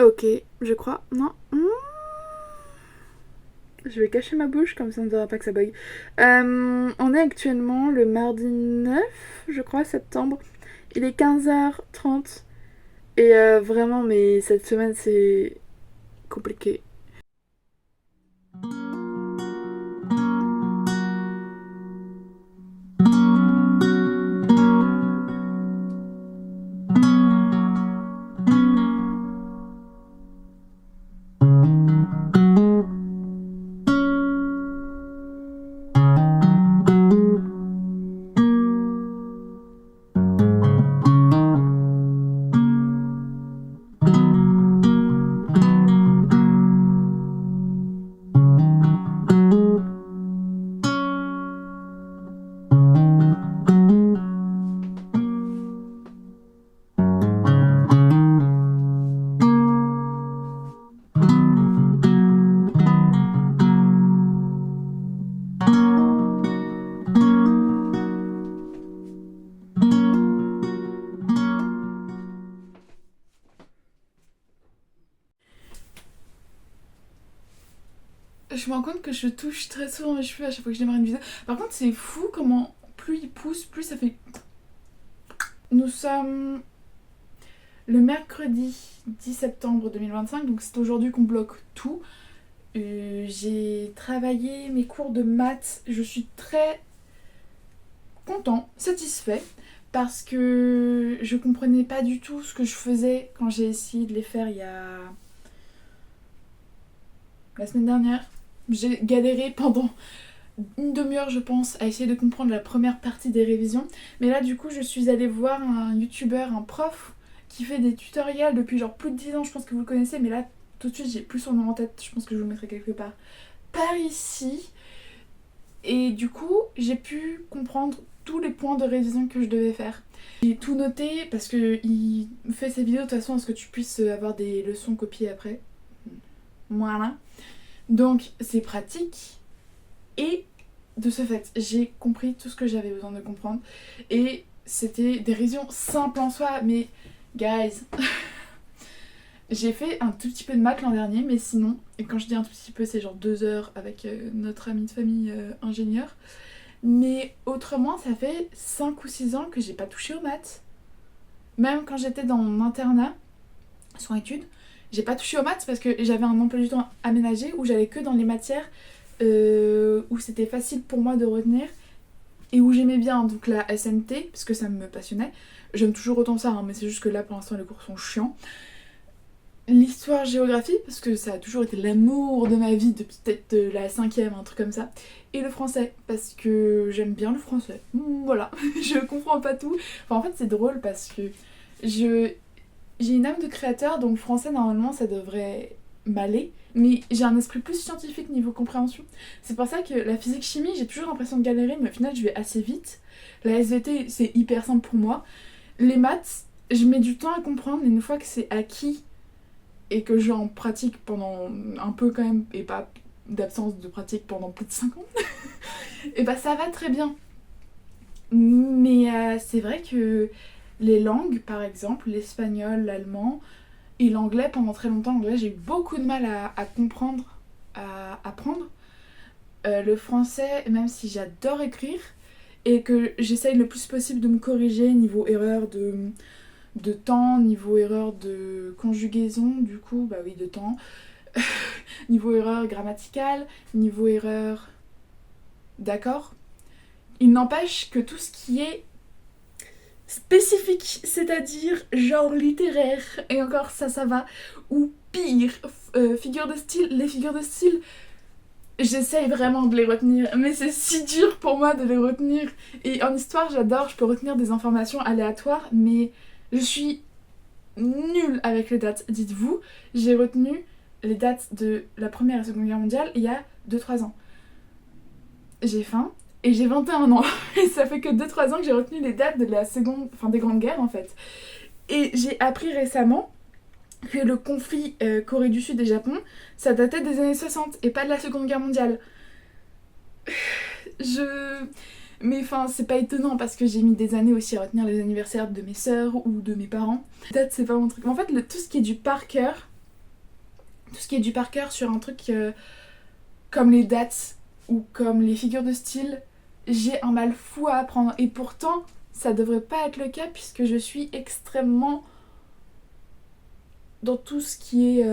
Ok, je crois. Non. Je vais cacher ma bouche comme ça on ne verra pas que ça bug. On est actuellement le mardi 9, je crois, septembre. Il est 15h30. Et vraiment, mais cette semaine c'est compliqué. Je me rends compte que je touche très souvent mes cheveux à chaque fois que je démarre une vidéo. Par contre, c'est fou comment plus ils poussent, plus ça fait. Nous sommes le mercredi 10 septembre 2025, donc c'est aujourd'hui qu'on bloque tout. J'ai travaillé mes cours de maths, je suis très content, satisfait, parce que je comprenais pas du tout ce que je faisais quand j'ai essayé de les faire il y a la semaine dernière. J'ai galéré pendant une demi-heure, je pense, à essayer de comprendre la première partie des révisions. Mais là, du coup, je suis allée voir un youtubeur, un prof, qui fait des tutoriels depuis genre plus de 10 ans. Je pense que vous le connaissez, mais là, tout de suite, j'ai plus son nom en tête. Je pense que je vous le mettrai quelque part. Par ici. Et du coup, j'ai pu comprendre tous les points de révision que je devais faire. J'ai tout noté parce qu'il fait ses vidéos de toute façon à ce que tu puisses avoir des leçons copiées après. Voilà. Donc, c'est pratique. Et de ce fait, j'ai compris tout ce que j'avais besoin de comprendre. Et c'était des révisions simples en soi, mais guys, j'ai fait un tout petit peu de maths l'an dernier, mais sinon, et quand je dis un tout petit peu, c'est genre 2 heures avec notre ami de famille ingénieur. Mais autrement, ça fait 5 ou 6 ans que j'ai pas touché aux maths. Même quand j'étais dans mon internat, sur études, j'ai pas touché aux maths parce que j'avais un emploi du temps aménagé où j'allais que dans les matières où c'était facile pour moi de retenir et où j'aimais bien, donc la SMT, parce que ça me passionnait. J'aime toujours autant ça, hein, mais c'est juste que là pour l'instant les cours sont chiants. L'histoire-géographie, parce que ça a toujours été l'amour de ma vie depuis peut-être la cinquième, un truc comme ça. Et le français, parce que j'aime bien le français. Voilà, je comprends pas tout. Enfin, en fait, c'est drôle parce que je, j'ai une âme de créateur, donc le français, normalement, ça devrait m'aller. Mais j'ai un esprit plus scientifique niveau compréhension. C'est pour ça que la physique-chimie, j'ai toujours l'impression de galérer, mais au final, je vais assez vite. La SVT, c'est hyper simple pour moi. Les maths, je mets du temps à comprendre, mais une fois que c'est acquis et que j'en pratique pendant un peu quand même, et pas d'absence de pratique pendant plus de 5 ans, et bah ça va très bien. Mais c'est vrai que les langues, par exemple, l'espagnol, l'allemand et l'anglais, pendant très longtemps, l'anglais, j'ai eu beaucoup de mal à comprendre, à apprendre. Le français, même si j'adore écrire et que j'essaye le plus possible de me corriger niveau erreur de temps, niveau erreur de conjugaison, du coup, bah oui, de temps, niveau erreur grammaticale, niveau erreur d'accord. Il n'empêche que tout ce qui est spécifique, c'est-à-dire genre littéraire, et encore ça, ça va, ou pire, figures de style, les figures de style, j'essaye vraiment de les retenir, mais c'est si dur pour moi de les retenir. Et en histoire, j'adore, je peux retenir des informations aléatoires, mais je suis nulle avec les dates. Dites-vous, j'ai retenu les dates de la Première et la Seconde Guerre mondiale il y a 2-3 ans. J'ai faim et j'ai 21 ans. Et ça fait que 2-3 ans que j'ai retenu les dates de la seconde, enfin des grandes guerres en fait. Et j'ai appris récemment que le conflit Corée du Sud et Japon, ça datait des années 60 et pas de la Seconde Guerre mondiale. Je... Mais enfin, c'est pas étonnant parce que j'ai mis des années aussi à retenir les anniversaires de mes sœurs ou de mes parents. Peut-être c'est pas mon truc. Mais en fait, tout ce qui est du par cœur, tout ce qui est du par cœur sur un truc comme les dates ou comme les figures de style, j'ai un mal fou à apprendre. Et pourtant, ça devrait pas être le cas puisque je suis extrêmement dans tout ce qui est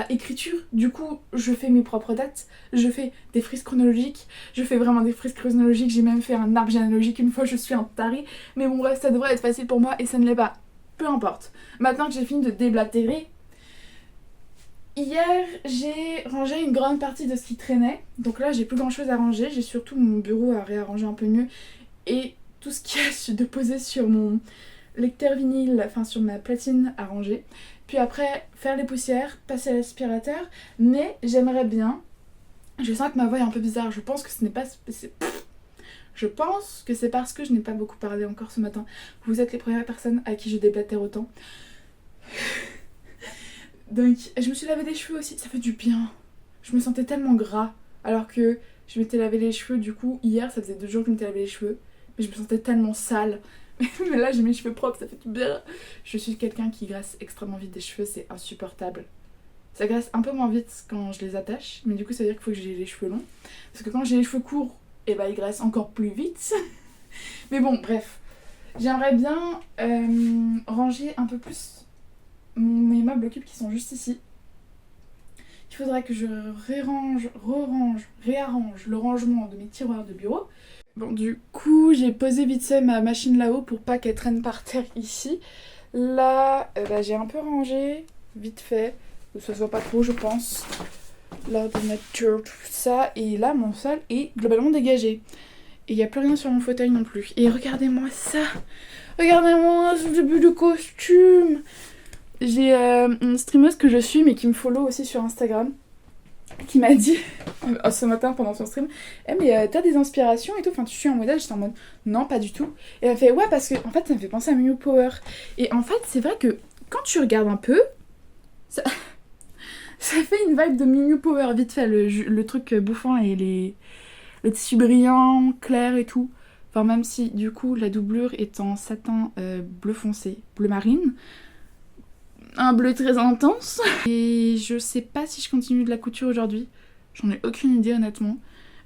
écriture. Du coup, je fais mes propres dates, je fais des frises chronologiques, je fais vraiment des frises chronologiques, j'ai même fait un arbre généalogique une fois, je suis un taré. Mais bon bref, ça devrait être facile pour moi et ça ne l'est pas. Peu importe. Maintenant que j'ai fini de déblatérer, hier, j'ai rangé une grande partie de ce qui traînait. Donc là, j'ai plus grand chose à ranger. J'ai surtout mon bureau à réarranger un peu mieux. Et tout ce qu'il y a de posé sur mon lecteur vinyle, enfin sur ma platine à ranger. Puis après, faire les poussières, passer à l'aspirateur. Mais j'aimerais bien... Je sens que ma voix est un peu bizarre. Je pense que ce n'est pas... Je pense que c'est parce que je n'ai pas beaucoup parlé encore ce matin. Vous êtes les premières personnes à qui je déblatère autant. Donc je me suis lavé les cheveux aussi, ça fait du bien. Je me sentais tellement gras alors que je m'étais lavé les cheveux du coup hier, ça faisait 2 jours que je m'étais lavé les cheveux. Mais je me sentais tellement sale. Mais là j'ai mes cheveux propres, ça fait du bien. Je suis quelqu'un qui graisse extrêmement vite des cheveux, c'est insupportable. Ça graisse un peu moins vite quand je les attache, mais du coup ça veut dire qu'il faut que j'ai les cheveux longs. Parce que quand j'ai les cheveux courts, et bah ils graissent encore plus vite. Mais bon bref, j'aimerais bien ranger un peu plus mes meubles occupent qui sont juste ici. Il faudrait que je réarrange le rangement de mes tiroirs de bureau. Bon, du coup, j'ai posé vite fait ma machine là-haut pour pas qu'elle traîne par terre ici. Là, j'ai un peu rangé, vite fait, que ça se voit pas trop, je pense. L'ordinateur, tout ça. Et là, mon sol est globalement dégagé. Et il n'y a plus rien sur mon fauteuil non plus. Et regardez-moi ça. Regardez-moi ce début de costume. J'ai une streameuse que je suis mais qui me follow aussi sur Instagram qui m'a dit ce matin pendant son stream mais t'as des inspirations et tout, enfin tu suis un modèle, j'étais en mode non pas du tout et elle fait ouais parce que en fait ça me fait penser à Mew Power et en fait c'est vrai que quand tu regardes un peu ça fait une vibe de Mew Power vite fait le truc bouffant et le tissu brillant, clair et tout, enfin même si du coup la doublure est en satin bleu foncé, bleu marine, un bleu très intense. Et je sais pas si je continue de la couture aujourd'hui. J'en ai aucune idée honnêtement.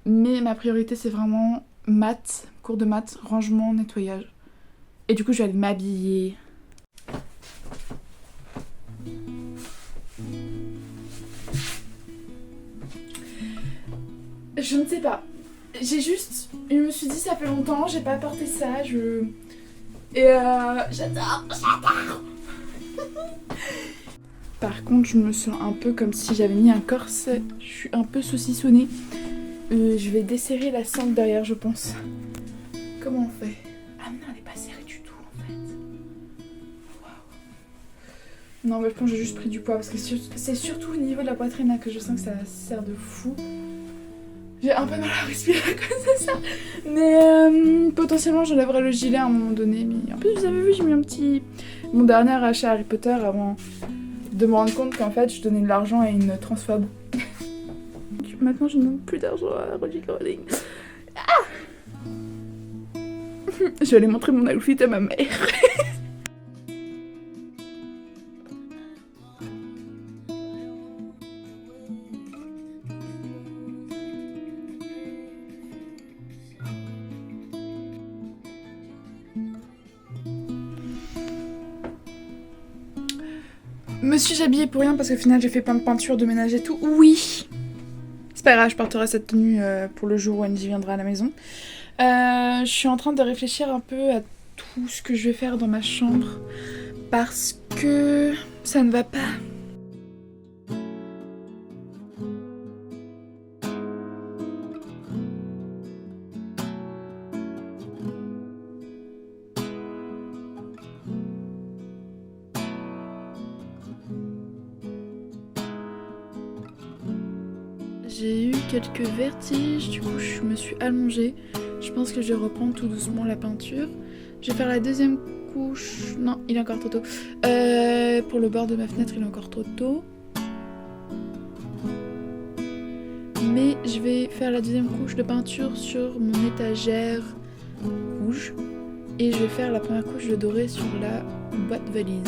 Mais ma priorité c'est vraiment maths, cours de maths, rangement, nettoyage. Et du coup je vais aller m'habiller. Je ne sais pas. Je me suis dit ça fait longtemps, j'ai pas porté ça, j'adore. Par contre, je me sens un peu comme si j'avais mis un corset. Je suis un peu saucissonnée. Je vais desserrer la sangle derrière, je pense. Comment on fait? Ah non, elle est pas serrée du tout en fait. Waouh. Non, mais je pense que j'ai juste pris du poids parce que c'est surtout au niveau de la poitrine là que je sens que ça sert de fou. J'ai un peu mal à respirer à cause de ça. Mais potentiellement j'enlèverai le gilet à un moment donné. Mais en plus vous avez vu, j'ai mis mon dernier achat Harry Potter avant de me rendre compte qu'en fait je donnais de l'argent à une transphobe. Maintenant je ne donne plus d'argent à Roger Rowling. Ah. Je vais aller montrer mon outfit à ma mère. Me suis-je habillée pour rien parce qu'au final j'ai fait plein de peintures, de ménage et tout? Oui. C'est pas grave, je porterai cette tenue pour le jour où Angie viendra à la maison. Je suis en train de réfléchir un peu à tout ce que je vais faire dans ma chambre parce que ça ne va pas. J'ai eu quelques vertiges, du coup je me suis allongée. Je pense que je vais reprendre tout doucement la peinture. Je vais faire la deuxième couche. Non, il est encore trop tôt. Pour le bord de ma fenêtre, il est encore trop tôt. Mais je vais faire la deuxième couche de peinture sur mon étagère rouge. Et je vais faire la première couche de doré sur la boîte valise.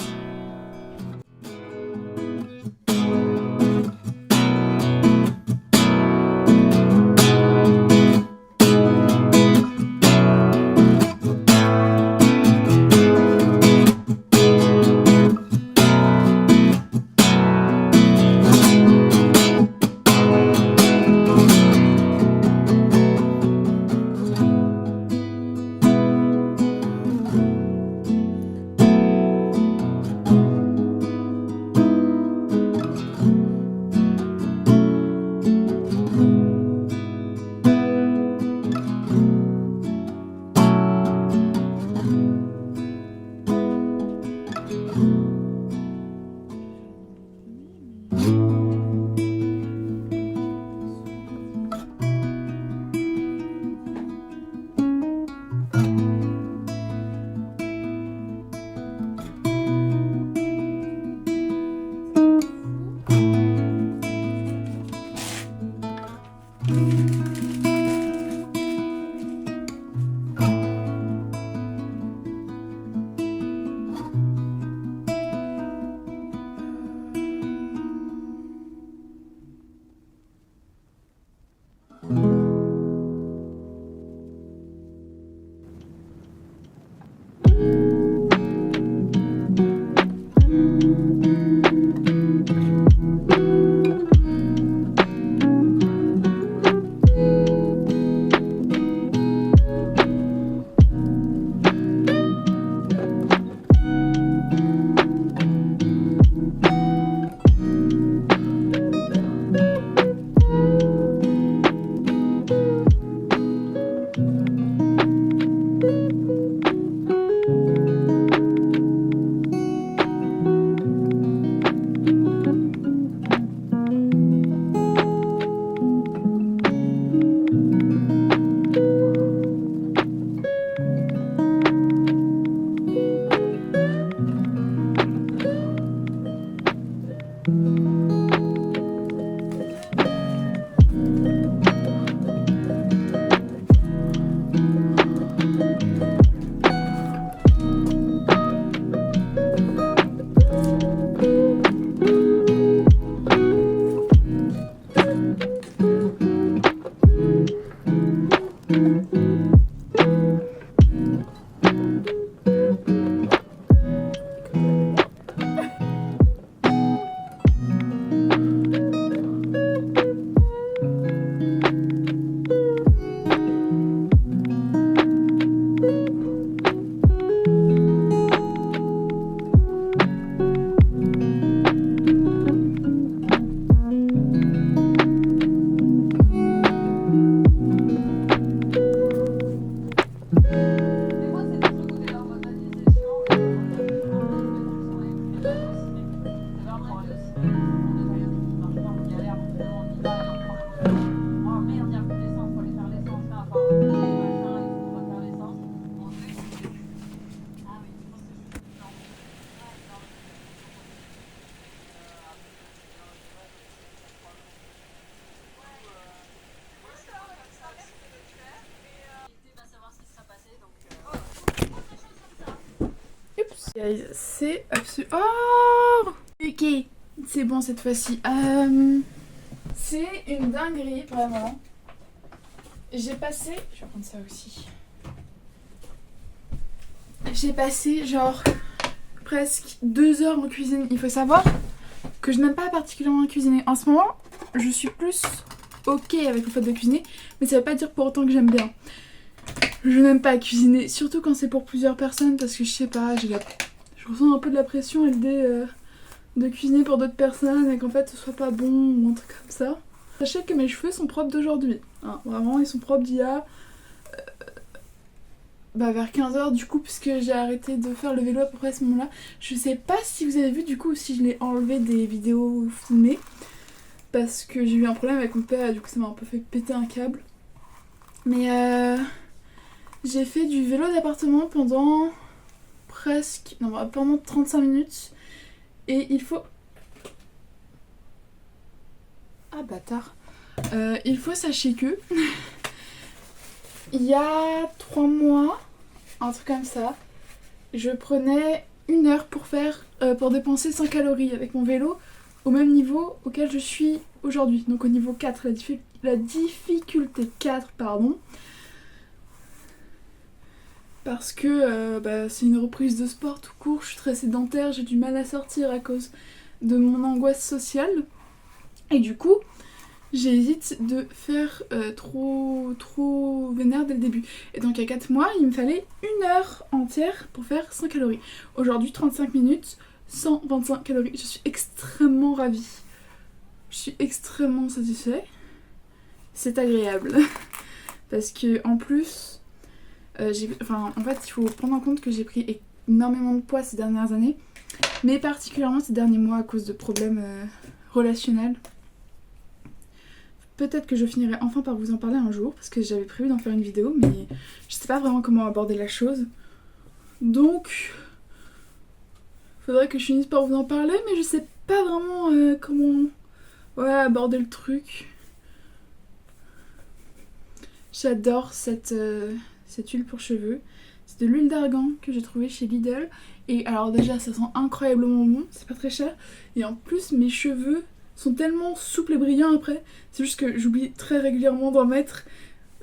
Guys, c'est absolument... Oh, ok, c'est bon cette fois-ci. C'est une dinguerie, vraiment. J'ai passé... Je vais prendre ça aussi. J'ai passé genre presque 2 heures en cuisine. Il faut savoir que je n'aime pas particulièrement cuisiner. En ce moment, je suis plus ok avec le fait de cuisiner, mais ça veut pas dire pour autant que j'aime bien. Je n'aime pas cuisiner, surtout quand c'est pour plusieurs personnes, parce que je sais pas, je ressens un peu de la pression à l'idée de cuisiner pour d'autres personnes et qu'en fait ce soit pas bon ou un truc comme ça. Sachez que mes cheveux sont propres d'aujourd'hui. Hein, vraiment, ils sont propres d'il y a vers 15 h du coup, puisque j'ai arrêté de faire le vélo à peu près à ce moment-là. Je sais pas si vous avez vu du coup, si je l'ai enlevé des vidéos filmées, parce que j'ai eu un problème avec mon père et du coup ça m'a un peu fait péter un câble. Mais j'ai fait du vélo d'appartement pendant pendant 35 minutes. Et il faut... Ah bâtard. Il faut sachez que il y a 3 mois, un truc comme ça, je prenais 1 heure pour dépenser 100 calories avec mon vélo au même niveau auquel je suis aujourd'hui. Donc au niveau 4, la difficulté 4, pardon. Parce que c'est une reprise de sport tout court, je suis très sédentaire, j'ai du mal à sortir à cause de mon angoisse sociale. Et du coup, j'hésite de faire trop vénère dès le début. Et donc il y a 4 mois, il me fallait 1 heure entière pour faire 100 calories. Aujourd'hui, 35 minutes, 125 calories. Je suis extrêmement ravie. Je suis extrêmement satisfaite. C'est agréable. Parce que en plus, en fait, il faut prendre en compte que j'ai pris énormément de poids ces dernières années. Mais particulièrement ces derniers mois à cause de problèmes relationnels. Peut-être que je finirai enfin par vous en parler un jour, parce que j'avais prévu d'en faire une vidéo, mais je sais pas vraiment comment aborder la chose. Donc, faudrait que je finisse par vous en parler, mais je sais pas vraiment comment aborder le truc. J'adore cette huile pour cheveux. C'est de l'huile d'argan que j'ai trouvée chez Lidl. Et alors déjà, ça sent incroyablement bon, c'est pas très cher. Et en plus, mes cheveux sont tellement souples et brillants après. C'est juste que j'oublie très régulièrement d'en mettre.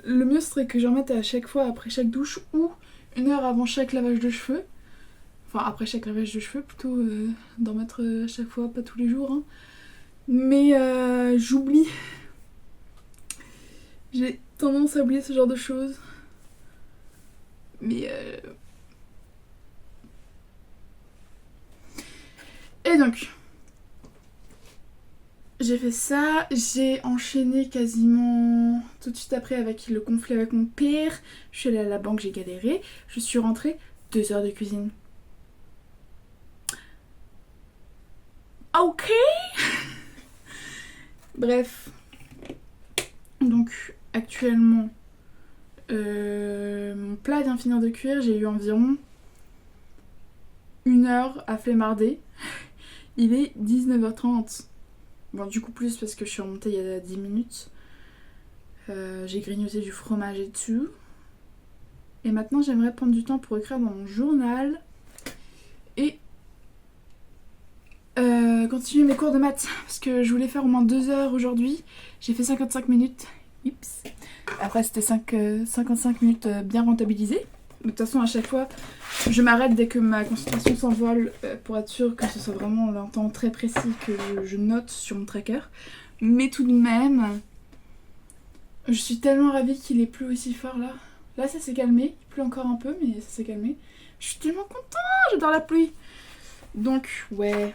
Le mieux serait que j'en mette à chaque fois après chaque douche ou 1 heure avant chaque lavage de cheveux. Enfin après chaque lavage de cheveux plutôt, d'en mettre à chaque fois, pas tous les jours. Hein. Mais j'oublie. J'ai tendance à oublier ce genre de choses. Mais Et donc... j'ai fait ça, j'ai enchaîné quasiment tout de suite après avec le conflit avec mon père. Je suis allée à la banque, j'ai galéré. Je suis rentrée, 2 heures de cuisine. Ok. Bref. Donc actuellement, mon plat vient finir de cuire. J'ai eu environ 1 heure à flemmarder. Il est 19h30. Bon, du coup plus parce que je suis remontée il y a 10 minutes. J'ai grignoté du fromage et tout. Et maintenant j'aimerais prendre du temps pour écrire dans mon journal. Et continuer mes cours de maths. Parce que je voulais faire au moins 2 heures aujourd'hui. J'ai fait 55 minutes. Oups. Après c'était 55 minutes bien rentabilisées. De toute façon à chaque fois je m'arrête dès que ma concentration s'envole pour être sûre que ce soit vraiment un temps très précis que je note sur mon tracker. Mais tout de même, je suis tellement ravie qu'il est plus aussi fort là. Là ça s'est calmé, il pleut encore un peu mais ça s'est calmé. Je suis tellement contente, j'adore la pluie. Donc ouais,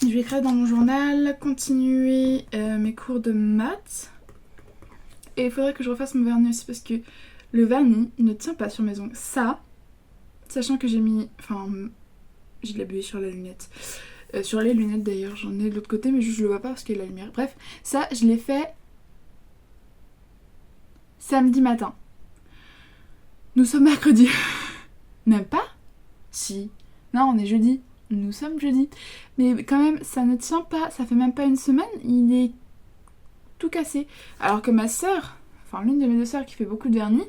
je vais écrire dans mon journal, continuer mes cours de maths. Et il faudrait que je refasse mon vernis aussi parce que le vernis, il ne tient pas sur mes ongles. Ça, sachant que j'ai mis... Enfin, j'ai de la buée sur la lunette. Sur les lunettes d'ailleurs, j'en ai de l'autre côté, mais juste je le vois pas parce qu'il y a la lumière. Bref, ça, je l'ai fait samedi matin. Nous sommes mercredi. Même pas? Si. Non, on est jeudi. Nous sommes jeudi. Mais quand même, ça ne tient pas. Ça fait même pas 1 semaine. Il est tout cassé. Alors que ma sœur, enfin l'une de mes 2 sœurs qui fait beaucoup de vernis,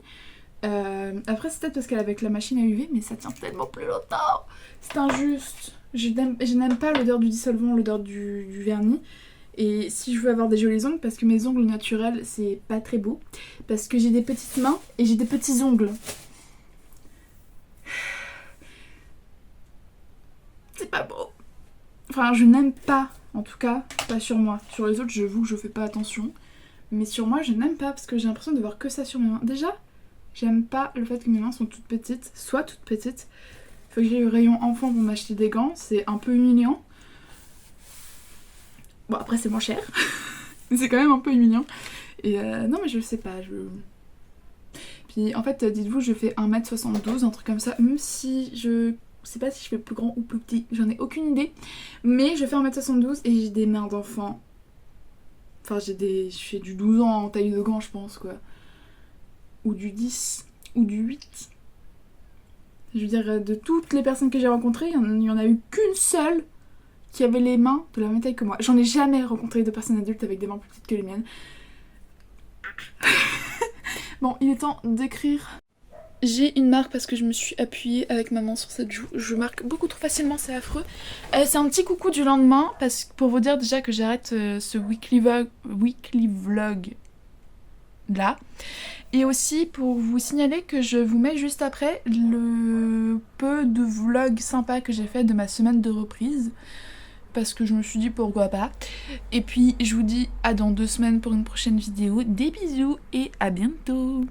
Après c'est peut-être parce qu'elle est avec la machine à UV, mais ça tient tellement plus longtemps. C'est injuste. Je n'aime pas l'odeur du dissolvant, l'odeur du vernis. Et si je veux avoir des jolis ongles, parce que mes ongles naturels c'est pas très beau, parce que j'ai des petites mains et j'ai des petits ongles. C'est pas beau. Enfin, je n'aime pas, en tout cas, pas sur moi. Sur les autres, j'avoue que je fais pas attention. Mais sur moi, je n'aime pas parce que j'ai l'impression de voir que ça sur mes mains. Déjà, j'aime pas le fait que mes mains sont toutes petites, soit toutes petites. Faut que j'aille au rayon enfant pour m'acheter des gants, c'est un peu humiliant. Bon, après, c'est moins cher. Mais c'est quand même un peu humiliant. Et non, mais je sais pas, Puis en fait, dites-vous, je fais 1m72, un truc comme ça, même si je sais pas si je fais plus grand ou plus petit, j'en ai aucune idée. Mais je fais 1m72 et j'ai des mains d'enfant. Enfin, je fais du 12 ans en taille de gant, je pense, quoi. Ou du 10, ou du 8. Je veux dire, de toutes les personnes que j'ai rencontrées, il y en a eu qu'une seule qui avait les mains de la même taille que moi. J'en ai jamais rencontré de personnes adultes avec des mains plus petites que les miennes. Bon, il est temps d'écrire. J'ai une marque parce que je me suis appuyée avec ma main sur cette joue. Je marque beaucoup trop facilement, c'est affreux. C'est un petit coucou du lendemain pour vous dire déjà que j'arrête ce weekly vlog là. Et aussi pour vous signaler que je vous mets juste après le peu de vlogs sympas que j'ai fait de ma semaine de reprise. Parce que je me suis dit pourquoi pas. Et puis je vous dis à dans 2 semaines pour une prochaine vidéo. Des bisous et à bientôt.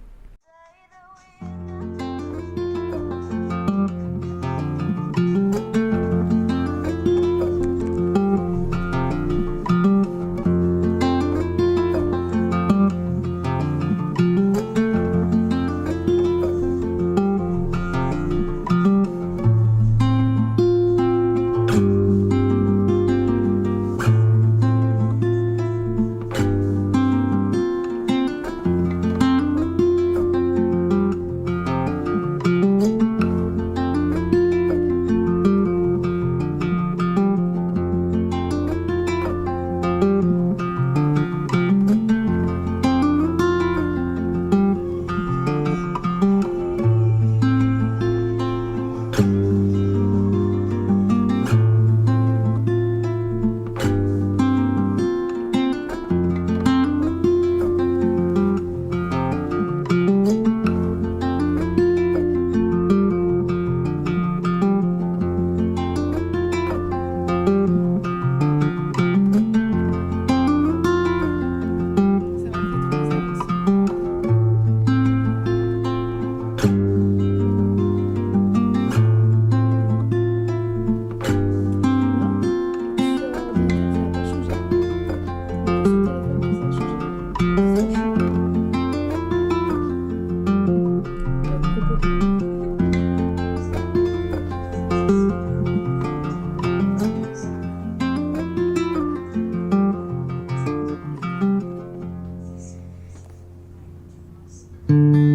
Thank you.